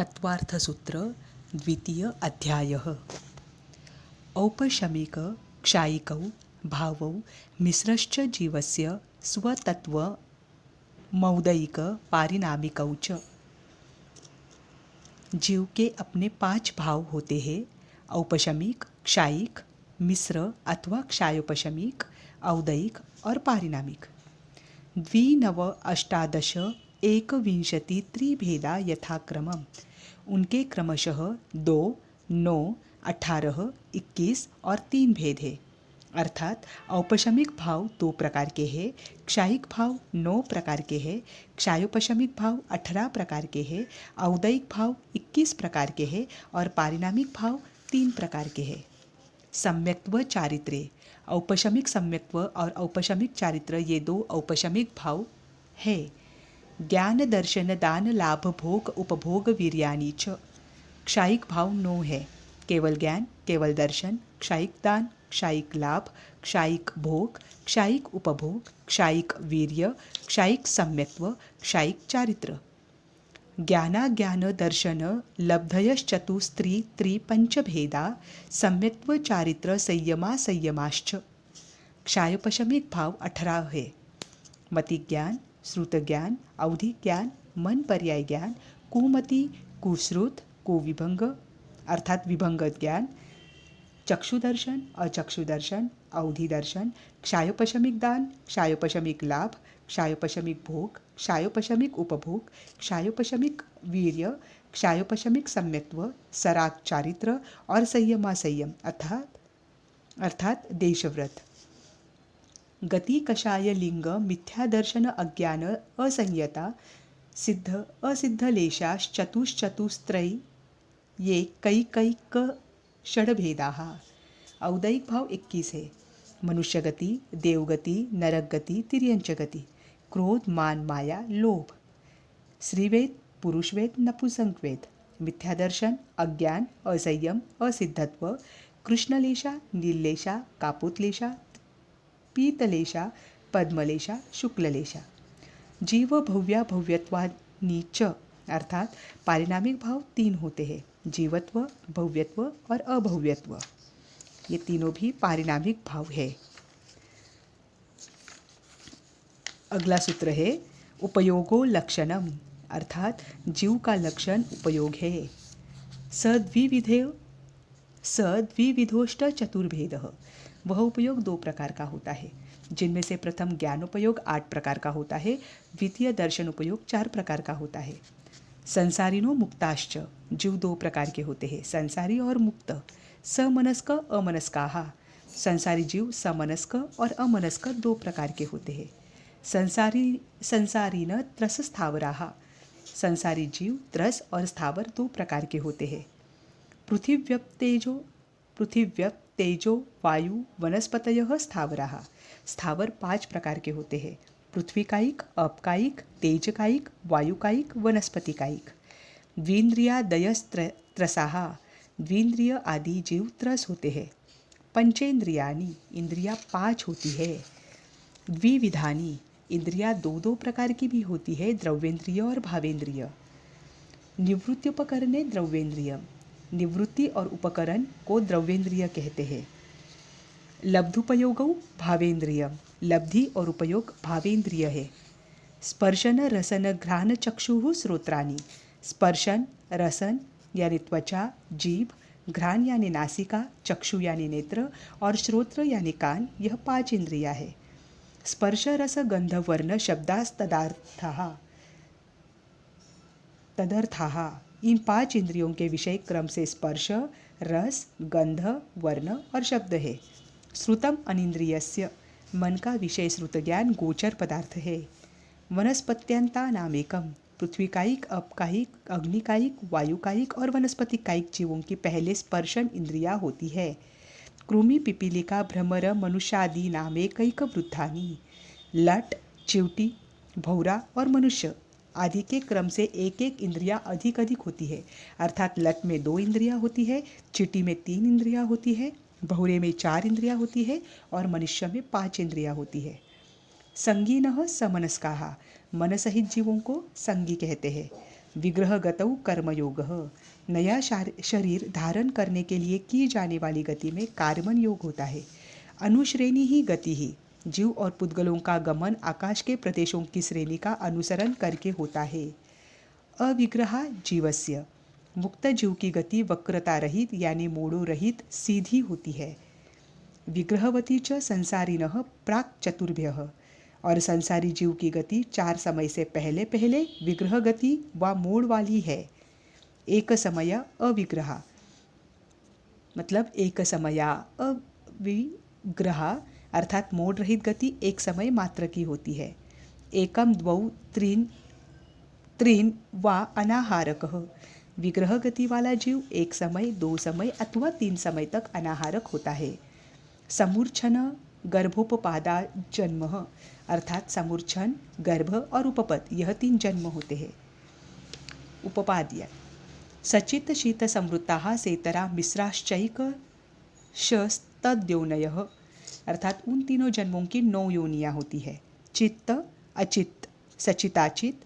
तत्वार्थसूत्र द्वितीय अध्यायः। औपशमिक क्षायिकौ भावौ मिश्रश्च जीवस्य स्वतत्वमौदयिक पारिणामिकौ च। जीव के अपने 5 भाव होते हैं: औपशमिक, क्षायिक, मिश्र अथवा क्षायोपशमिक, औदयिक और पारिणामिक। द्विनव अष्टादश एकविंशति त्रिभेदा यथाक्रमम्। उनके क्रमशः 2, 9, 18, 21 और 3 भेद है। अर्थात औपशमिक भाव 2 प्रकार के हैं, क्षायिक भाव 9 प्रकार के हैं, क्षायोपशमिक भाव 18 प्रकार के हैं, औदयिक भाव 21 प्रकार के हैं और पारिणामिक भाव 3 प्रकार के हैं। सम्यक्त्व चारित्र्य। औपशमिक सम्यक्त्व और औपशमिक चारित्र ये 2 औपशमिक भाव है। ज्ञान दर्शन दान लाभ भोग उपभोग वीर्याणि च। क्षायिक भाव 9 है: केवल ज्ञान, केवल दर्शन, क्षायिक दान, क्षायिक लाभ, क्षायिक भोग, क्षायिक उपभोग, क्षायिक वीर्य, क्षायिक सम्यक्त्व, क्षायिक चारित्र। ज्ञानाज्ञान दर्शन लब्धयश्चतुस्त्री त्रिपंचभेदा सम्यक्त्व चारित्र संयमा संयमाश्च। क्षायोपशमिक भाव 18 है: मति ज्ञान, श्रुत ज्ञान, अवधि ज्ञान, मन पर्याय ज्ञान, कुमति, कुश्रुत, कुविभंग अर्थात विभंगत ज्ञान, चक्षुदर्शन, अचक्षुदर्शन, अवधि दर्शन, क्षायोपशमिक दान, क्षायोपशमिक लाभ, क्षायोपशमिक भोग, क्षायोपशमिक उपभोग, क्षायोपशमिक वीर्य, क्षायोपशमिक सम्यक्त्व, सराग चारित्र और संयमा संयम अर्थात देशव्रत। गति कषाय लिंग मिथ्या दर्शन अज्ञान असंयता सिद्ध असिद्ध लेशाश्चतुश्चतुस्त्रयी ये कैकैक षड्भेदाः। औदयिक भाव 21 है: मनुष्य गति, देवगति, नरक गति, तिर्यंच गति, क्रोध, मान, माया, लोभ, स्त्रीवेद, पुरुषवेद, नपुंसकवेद, मिथ्यादर्शन, अज्ञान, असंयम, असिद्धत्व, कृष्णलेशा, नीललेशा, कापुतलेशा, पीतलेशा, पद्मलेशा, शुक्ललेशा। जीव भव्या भव्यत्वानि च अर्थात पारिणामिक भाव 3 होते हैं: जीवत्व, भव्यत्व और अभव्यत्व। ये तीनों भी पारिणामिक भाव है। अगला सूत्र है उपयोगो लक्षणम अर्थात जीव का लक्षण उपयोग है। सद्विविधोष्ट चतुर्भेदः। वह उपयोग 2 प्रकार का होता है, जिनमें से प्रथम ज्ञानोपयोग 8 प्रकार का होता है, द्वितीय दर्शन उपयोग 4 प्रकार का होता है। संसारिनो मुक्ताश्च। जीव 2 प्रकार के होते हैं, संसारी और मुक्त। समनस्क अमनस्काः। संसारी जीव समनस्क और अमनस्क 2 प्रकार के होते हैं। संसारीन त्रस स्थावराः। संसारी जीव त्रस और स्थावर 2 प्रकार के होते हैं। पृथिव्यप तेजो वायु वनस्पतयः स्थावराः। स्थावर 5 प्रकार के होते हैं: पृथ्वीकायिक, अपकायिक, तेजकायिक, वायुकायिक, वनस्पतिकायिक। द्विन्द्रियादयस्त्रसाः। द्विन्द्रिय आदि जीव त्रस होते हैं। पंचेन्द्रियाणि इंद्रियां 5 होती है। द्विविधानि इंद्रियां 2 प्रकार की भी होती है, द्रव्येंद्रिय और भावेंद्रिय। निवृत्त्युपकरणे द्रव्येंद्रिय। निवृत्ति और उपकरण को द्रव्येंद्रिय कहते हैं। लब्धुपयोगौ भावेंद्रिय। लब्धि और उपयोग भावेंद्रिय है। स्पर्शन रसन घ्राण चक्षुः श्रोत्राणि। स्पर्शन रसन यानी त्वचा, जीभ, घ्राण यानी नासिका, चक्षु यानी नेत्र और श्रोत्र यानी कान, यह 5 इंद्रियां है। स्पर्श रस गंध वर्ण तदर्थाः। इन 5 इंद्रियों के विषय क्रम से स्पर्श, रस, गंध, वर्ण और शब्द है। श्रुतम अनिंद्रियस्य। मन का विषय श्रुत ज्ञान गोचर पदार्थ है। वनस्पत्यांतानामेकम। पृथ्वीकायिक, अपकायिक, अग्निकायिक, वायुकायिक और वनस्पतिकायिक जीवों की पहले स्पर्शन इंद्रिया होती है। कृमि, पिपीलिका, भ्रमर, मनुष्यादि नामेकैक वृद्धानि। लट, चिवटी, भौरा और मनुष्य आदि के क्रम से एक एक इंद्रिया अधिक होती है। अर्थात लट में 2 इंद्रियां होती है, चींटी में 3 इंद्रियां होती है, भौरे में 4 इंद्रियां होती है और मनुष्य में 5 इंद्रियां होती है। संगीनः समनस्काः। मन सहित जीवों को संगी कहते हैं। विग्रहगतौ कर्मयोगः। नया शरीर धारण करने के लिए की जाने वाली गति में कार्मन योग होता है। अनुश्रेणी ही गति ही जीव और पुद्गलों का गमन आकाश के प्रदेशों की श्रेणी का अनुसरण करके होता है। अविग्रहा जीवस्य मुक्त जीव की गति वक्रता रहित यानी मोड़ों रहित सीधी होती है। विग्रहवती च संसारिनः प्राक चतुर्भ्यः और संसारी जीव की गति 4 समय से पहले पहले विग्रह गति व मोड़ वाली है। एक समया अविग्रहा मतलब एक समया अविग्रहा अर्थात मोड़ रहित गति एक समय मात्र की होती है। एकम द्वौ त्रीन व अनाहारकः विग्रह गति वाला जीव एक समय 2 समय अथवा 3 समय तक अनाहारक होता है। समूर्छन गर्भोपपादा जन्म अर्थात समूर्छन गर्भ और उपपद यह 3 जन्म होते हैं। उपपाद्य सचित शीत समृद्धा सेतरा मिश्राश्चैक शस्तद्योनयः अर्थात उन तीनों जन्मों की 9 योनियाँ होती है। चित्त अचित्त सचिताचित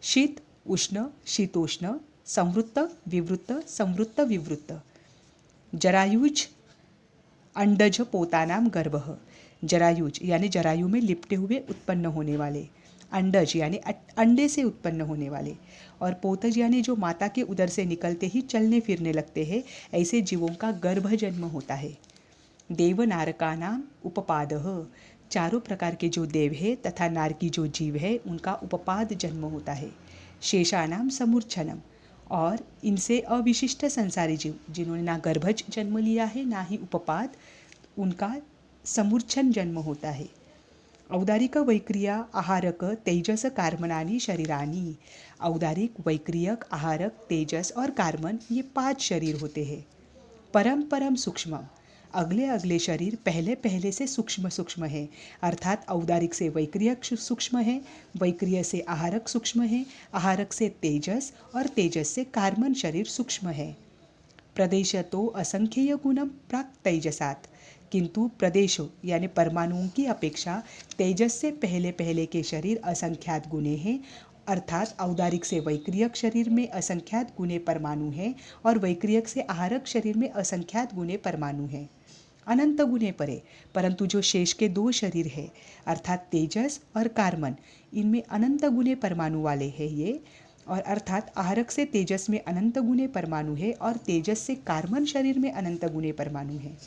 शीत उष्ण शीतोष्ण संवृत्त विवृत्त संवृत्त विवृत्त जरायुज अंडज पोतानाम गर्भः जरायुज यानी जरायु में लिपटे हुए उत्पन्न होने वाले, अंडज यानी अंडे से उत्पन्न होने वाले और पोतज यानी जो माता के उदर से निकलते ही चलने फिरने लगते हैं, ऐसे जीवों का गर्भ जन्म होता है। देव नारका नाम उपपादः चारों प्रकार के जो देव है तथा नारकी जो जीव है उनका उपपाद जन्म होता है। शेषानाम समूर्छनम और इनसे अविशिष्ट संसारी जीव जिन्होंने ना गर्भज जन्म लिया है ना ही उपपाद, उनका समूर्छन जन्म होता है। औदारिक वैक्रिया आहारक तेजस कार्मनानि शरीरानि औदारिक वैक्रियक आहारक तेजस और कार्मन ये 5 शरीर होते हैं। परम परम सूक्ष्म अगले अगले शरीर पहले पहले से सूक्ष्म सूक्ष्म है अर्थात औदारिक से वैक्रियक सूक्ष्म है, वैक्रिय से आहारक सूक्ष्म है, आहारक से तेजस और तेजस से कार्मन शरीर सूक्ष्म है। प्रदेशतो असंख्येय गुणम प्राक तेजसात किंतु प्रदेशों यानी परमाणुओं की अपेक्षा तेजस से पहले पहले के शरीर असंख्यात गुणे हैं अर्थात औदारिक से वैक्रियक शरीर में असंख्यात गुणे परमाणु हैं और वैक्रियक से आहारक शरीर में असंख्यात गुणे परमाणु हैं। अनंत गुणे परे परंतु जो शेष के 2 शरीर है अर्थात तेजस और कार्मन इनमें अनंत गुणे परमाणु वाले हैं ये और अर्थात आहारक से तेजस में अनंत गुणे परमाणु है और तेजस से कार्मन शरीर में अनंत गुणे परमाणु है।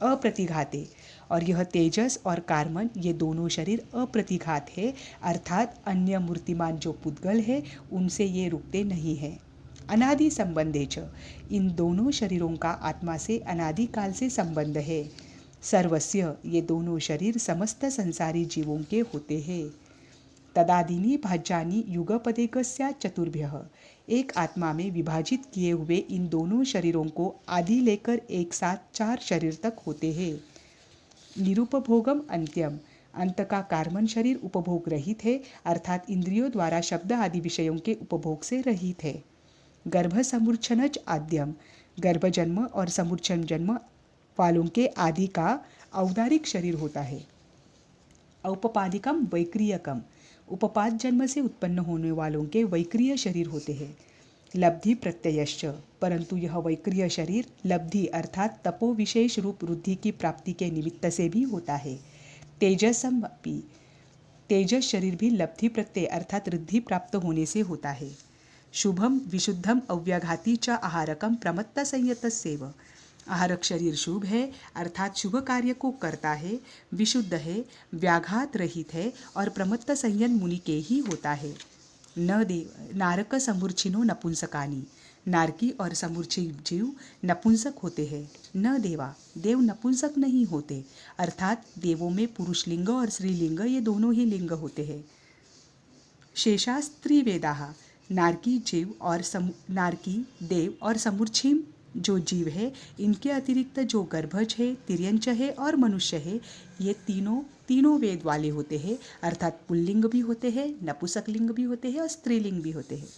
अप्रतिघाते और यह तेजस और कार्मन ये दोनों शरीर अप्रतिघात है अर्थात अन्य मूर्तिमान जो पुद्गल है उनसे ये रुकते नहीं हैं। अनादि संबंधे च इन दोनों शरीरों का आत्मा से अनादि काल से संबंध है। सर्वस्य ये दोनों शरीर समस्त संसारी जीवों के होते हैं। तदादीनि भाज्यानि युगपदेकस्या चतुर्भ्यः एक आत्मा में विभाजित किए हुए इन दोनों शरीरों को आदि लेकर एक साथ 4 शरीर तक होते हैं। निरुपभोगम अंत्यम अंत का कार्मन शरीर उपभोग रहित है अर्थात इंद्रियों द्वारा शब्द आदि विषयों के उपभोग से रहित है। गर्भ समूर्छनज आद्यम गर्भ जन्म और समूर्छन जन्म वालों के आदि का औदारिक शरीर होता है। औपपादिकम वैक्रियकम उपपाद जन्म से उत्पन्न होने वालों के वैक्रिय शरीर होते हैं। लब्धि प्रत्ययश्च परंतु यह वैक्रिय शरीर लब्धि अर्थात तपो विशेष रूप वृद्धि की प्राप्ति के निमित्त से भी होता है। तेजसम भी तेजस शरीर भी लब्धि प्रत्यय अर्थात रिद्धि प्राप्त होने से होता है। शुभम विशुद्धम अव्याघाती च आहारकम प्रमत्त संयतस्यैव आहारक शरीर शुभ है अर्थात शुभ कार्य को करता है, विशुद्ध है, व्याघात रहित है और प्रमत्त संयन मुनि के ही होता है। न देव नारक समूर्छिनो नपुंसकानी नारकी और समूर्छी जीव नपुंसक होते हैं। न देवा देव नपुंसक नहीं होते अर्थात देवों में पुरुष लिंग और स्त्रीलिंग ये दोनों ही लिंग होते हैं। शेषास्त्री वेदाः नारकी जीव और नारकी देव और समूर्छिम जो जीव है इनके अतिरिक्त जो गर्भज है, तिर्यंच है और मनुष्य है ये तीनों वेद वाले होते हैं अर्थात पुल्लिंग भी होते हैं, नपुंसक लिंग भी होते हैं और स्त्रीलिंग भी होते हैं।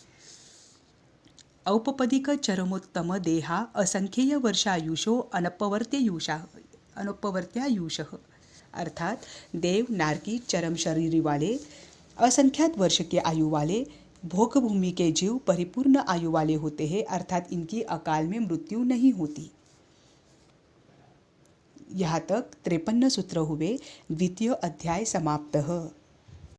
औपपदिक चरमोत्तम देहा असंख्येय वर्षायुषो अनपवर्त्यायुषः अर्थात देव नारकी चरम शरीर वाले असंख्यात वर्ष के आयु वाले भोग भूमि के जीव परिपूर्ण आयु वाले होते हैं, अर्थात इनकी अकाल में मृत्यु नहीं होती। यहाँ तक 53 सूत्र हुए। द्वितीय अध्याय समाप्तः।